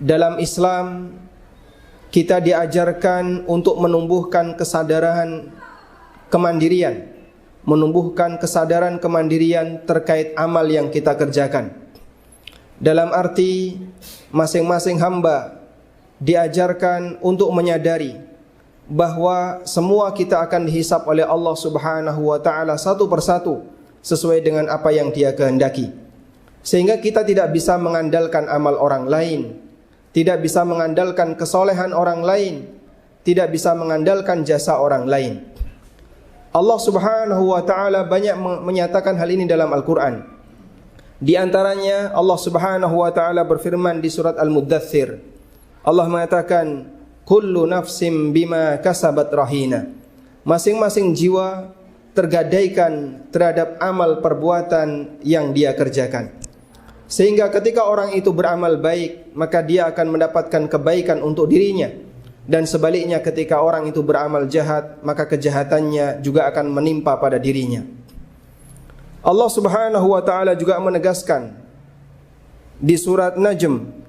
Dalam Islam kita diajarkan untuk menumbuhkan kesadaran kemandirian, menumbuhkan kesadaran kemandirian terkait amal yang kita kerjakan. Dalam arti masing-masing hamba diajarkan untuk menyadari bahwa semua kita akan dihisab oleh Allah Subhanahu wa taala satu persatu sesuai dengan apa yang Dia kehendaki. Sehingga kita tidak bisa mengandalkan amal orang lain, tidak bisa mengandalkan kesolehan orang lain, tidak bisa mengandalkan jasa orang lain. Allah Subhanahu wa taala banyak menyatakan hal ini dalam Al-Qur'an. Di antaranya Allah Subhanahu wa taala berfirman di surat Al-Muddathir. Allah mengatakan, "Kullu nafsim bima kasabat rahina." Masing-masing jiwa tergadaikan terhadap amal perbuatan yang dia kerjakan. Sehingga ketika orang itu beramal baik, maka dia akan mendapatkan kebaikan untuk dirinya. Dan sebaliknya ketika orang itu beramal jahat, maka kejahatannya juga akan menimpa pada dirinya. Allah Subhanahu wa taala juga menegaskan di surat Najm.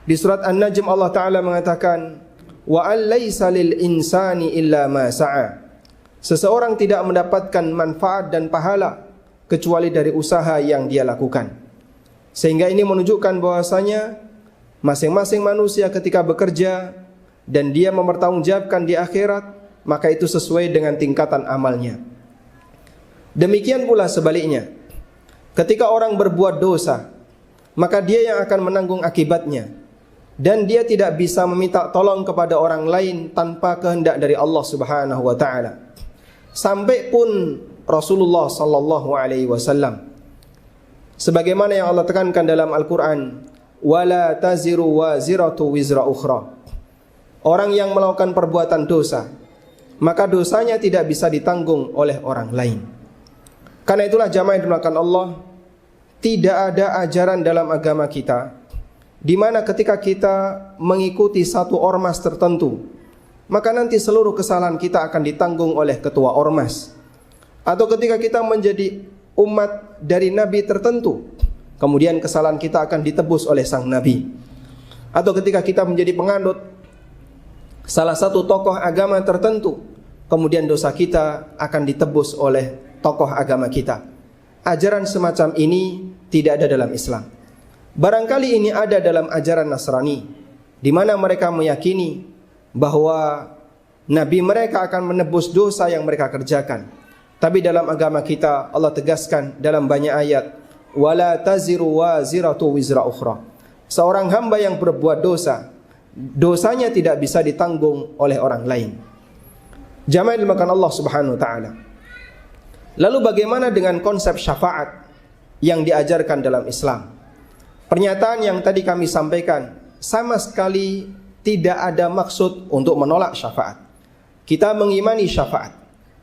Di surat An-Najm Allah taala mengatakan, "Wa an laisa lil insani illa ma sa'a." Seseorang tidak mendapatkan manfaat dan pahala kecuali dari usaha yang dia lakukan. Sehingga ini menunjukkan bahwasanya masing-masing manusia ketika bekerja dan dia mempertanggungjawabkan di akhirat, maka itu sesuai dengan tingkatan amalnya. Demikian pula sebaliknya, ketika orang berbuat dosa, maka dia yang akan menanggung akibatnya, dan dia tidak bisa meminta tolong kepada orang lain tanpa kehendak dari Allah Subhanahu wa taala. Sampai pun Rasulullah sallallahu alaihi wasallam, sebagaimana yang Allah tekankan dalam Al-Qur'an, "Wala taziru waziratu wizra ukhra." Orang yang melakukan perbuatan dosa, maka dosanya tidak bisa ditanggung oleh orang lain. Karena itulah jamaah yang dimuliakan Allah, tidak ada ajaran dalam agama kita di mana ketika kita mengikuti satu ormas tertentu, maka nanti seluruh kesalahan kita akan ditanggung oleh ketua ormas. Atau ketika kita menjadi umat dari nabi tertentu, kemudian kesalahan kita akan ditebus oleh sang nabi. Atau ketika kita menjadi penganut salah satu tokoh agama tertentu, kemudian dosa kita akan ditebus oleh tokoh agama kita. Ajaran semacam ini tidak ada dalam Islam. Barangkali ini ada dalam ajaran Nasrani, di mana mereka meyakini bahwa nabi mereka akan menebus dosa yang mereka kerjakan. Tapi dalam agama kita Allah tegaskan dalam banyak ayat, "Wala taziru waziratu wizra ukhra." Seorang hamba yang berbuat dosa, dosanya tidak bisa ditanggung oleh orang lain. Jamaah dimakan Allah Subhanahu wa taala. Lalu bagaimana dengan konsep syafaat yang diajarkan dalam Islam? Pernyataan yang tadi kami sampaikan sama sekali tidak ada maksud untuk menolak syafaat. Kita mengimani syafaat,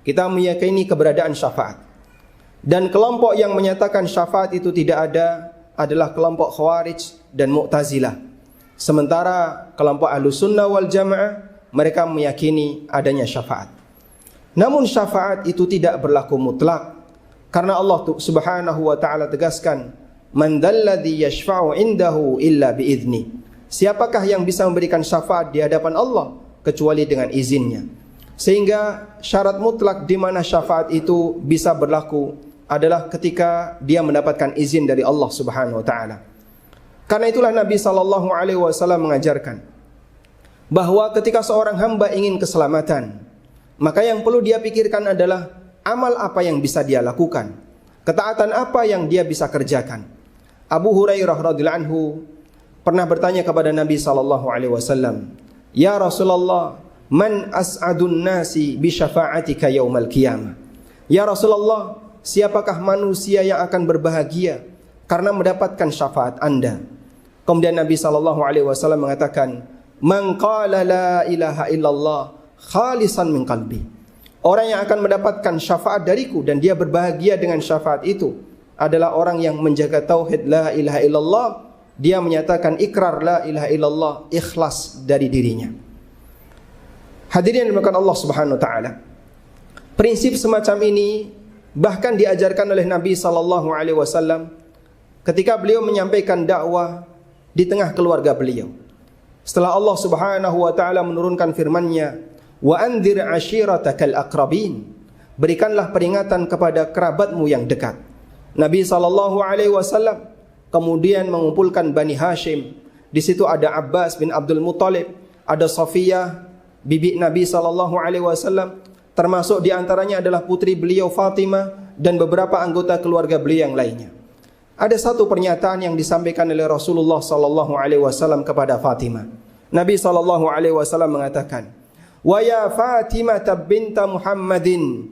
kita meyakini keberadaan syafaat. Dan kelompok yang menyatakan syafaat itu tidak ada adalah kelompok Khawarij dan Mu'tazilah. Sementara kelompok Ahlussunnah wal Jamaah mereka meyakini adanya syafaat. Namun syafaat itu tidak berlaku mutlak, karena Allah Subhanahu wa taala tegaskan, "Man dzalladzi yashfa'u 'indahu illa bi'idzni." Siapakah yang bisa memberikan syafaat di hadapan Allah kecuali dengan izinnya? Sehingga syarat mutlak di mana syafaat itu bisa berlaku adalah ketika dia mendapatkan izin dari Allah Subhanahu wa taala. Karena itulah Nabi sallallahu alaihi wasallam mengajarkan bahwa ketika seorang hamba ingin keselamatan, maka yang perlu dia pikirkan adalah amal apa yang bisa dia lakukan, ketaatan apa yang dia bisa kerjakan. Abu Hurairah radhiyallahu anhu pernah bertanya kepada Nabi sallallahu alaihi wasallam, "Ya Rasulullah, man as'adun nasi bi syafa'atika yaumal qiyamah?" Ya Rasulullah, siapakah manusia yang akan berbahagia karena mendapatkan syafaat Anda? Kemudian Nabi sallallahu alaihi wasallam mengatakan, "Man qala la ilaha illallah khalisan min qalbi." Orang yang akan mendapatkan syafaat dariku dan dia berbahagia dengan syafaat itu adalah orang yang menjaga tauhid la ilaha illallah. Dia menyatakan ikrar la ilaha illallah, ikhlas dari dirinya. Hadirin yang dimuliakan Allah Subhanahu wa taala, prinsip semacam ini bahkan diajarkan oleh Nabi sallallahu alaihi wasallam ketika beliau menyampaikan dakwah di tengah keluarga beliau. Setelah Allah Subhanahu wa taala menurunkan firman-Nya, "Wa anzir ashiratakal aqrabin." Berikanlah peringatan kepada kerabatmu yang dekat. Nabi sallallahu alaihi wasallam kemudian mengumpulkan Bani Hashim. Di situ ada Abbas bin Abdul Muttalib, ada Safiyah bibi Nabi sallallahu alaihi wasallam, termasuk di antaranya adalah putri beliau Fatimah dan beberapa anggota keluarga beliau yang lainnya. Ada satu pernyataan yang disampaikan oleh Rasulullah sallallahu alaihi wasallam kepada Fatimah. Nabi sallallahu alaihi wasallam mengatakan, "Wa ya Fatimah binta Muhammadin."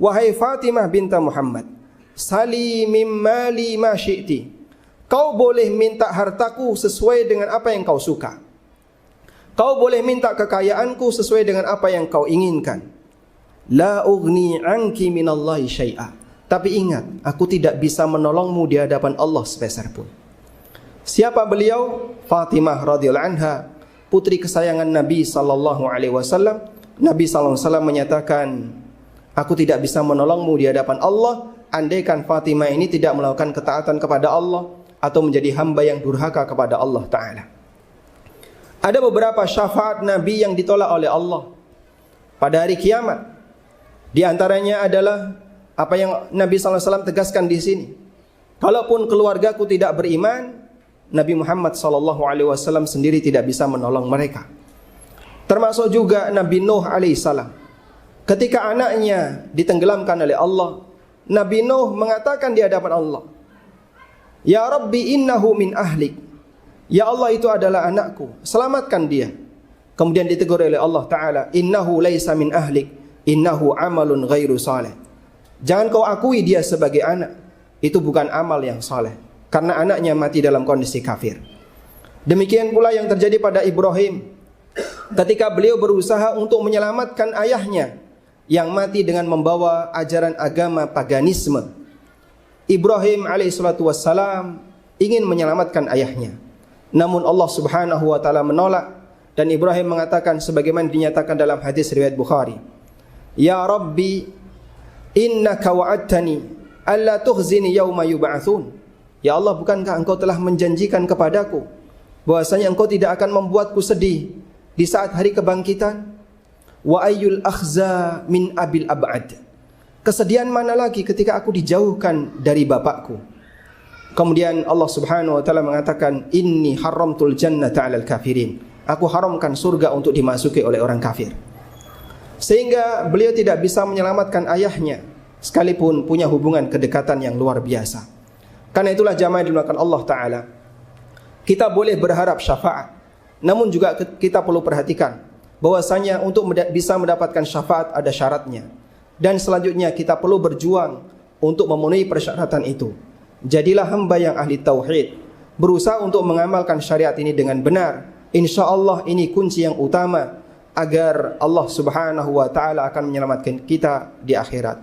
Wahai Fatimah binta Muhammad, "Sali mim mali ma syi'ti." Kau boleh minta hartaku sesuai dengan apa yang kau suka. Kau boleh minta kekayaanku sesuai dengan apa yang kau inginkan. La ughni anki minallahi syai'a. Tapi ingat, aku tidak bisa menolongmu di hadapan Allah sepeser pun. Siapa beliau? Fatimah radhiyallahu anha, putri kesayangan Nabi sallallahu alaihi wasallam. Nabi sallallahu alaihi wasallam menyatakan, aku tidak bisa menolongmu di hadapan Allah andaikan Fatimah ini tidak melakukan ketaatan kepada Allah atau menjadi hamba yang durhaka kepada Allah Ta'ala. Ada beberapa syafaat Nabi yang ditolak oleh Allah pada hari kiamat. Di antaranya adalah apa yang Nabi SAW tegaskan di sini. Kalaupun keluargaku tidak beriman, Nabi Muhammad SAW sendiri tidak bisa menolong mereka. Termasuk juga Nabi Nuh alaihissalam. Ketika anaknya ditenggelamkan oleh Allah, Nabi Nuh mengatakan di hadapan Allah, "Ya Rabbi innahu min ahlik." Ya Allah, itu adalah anakku, selamatkan dia. Kemudian ditegur oleh Allah Ta'ala, "Innahu laisa min ahlik, innahu amalun ghairu saleh." Jangan kau akui dia sebagai anak, itu bukan amal yang saleh, karena anaknya mati dalam kondisi kafir. Demikian pula yang terjadi pada Ibrahim, ketika beliau berusaha untuk menyelamatkan ayahnya yang mati dengan membawa ajaran agama paganisme. Ibrahim alaihissalatu wassalam ingin menyelamatkan ayahnya, namun Allah Subhanahu wa taala menolak, dan Ibrahim mengatakan sebagaimana dinyatakan dalam hadis riwayat Bukhari, "Ya Rabbi, innaka wa'adtani alla tukhzini yauma yub'atsun." Ya Allah, bukankah engkau telah menjanjikan kepadaku bahwasanya engkau tidak akan membuatku sedih di saat hari kebangkitan? Wa ayyul akhza min abil ab'ad. Kesedihan mana lagi ketika aku dijauhkan dari bapakku. Kemudian Allah Subhanahu wa taala mengatakan, "Inni haramtul jannata 'alal kafirin." Aku haramkan surga untuk dimasuki oleh orang kafir. Sehingga beliau tidak bisa menyelamatkan ayahnya, sekalipun punya hubungan kedekatan yang luar biasa. Karena itulah jamaah dimuliakan Allah Ta'ala, kita boleh berharap syafaat, namun juga kita perlu perhatikan bahwasanya untuk bisa mendapatkan syafaat ada syaratnya. Dan selanjutnya kita perlu berjuang untuk memenuhi persyaratan itu. Jadilah hamba yang ahli tauhid, berusaha untuk mengamalkan syariat ini dengan benar. Insya Allah ini kunci yang utama agar Allah Subhanahu wa taala akan menyelamatkan kita di akhirat.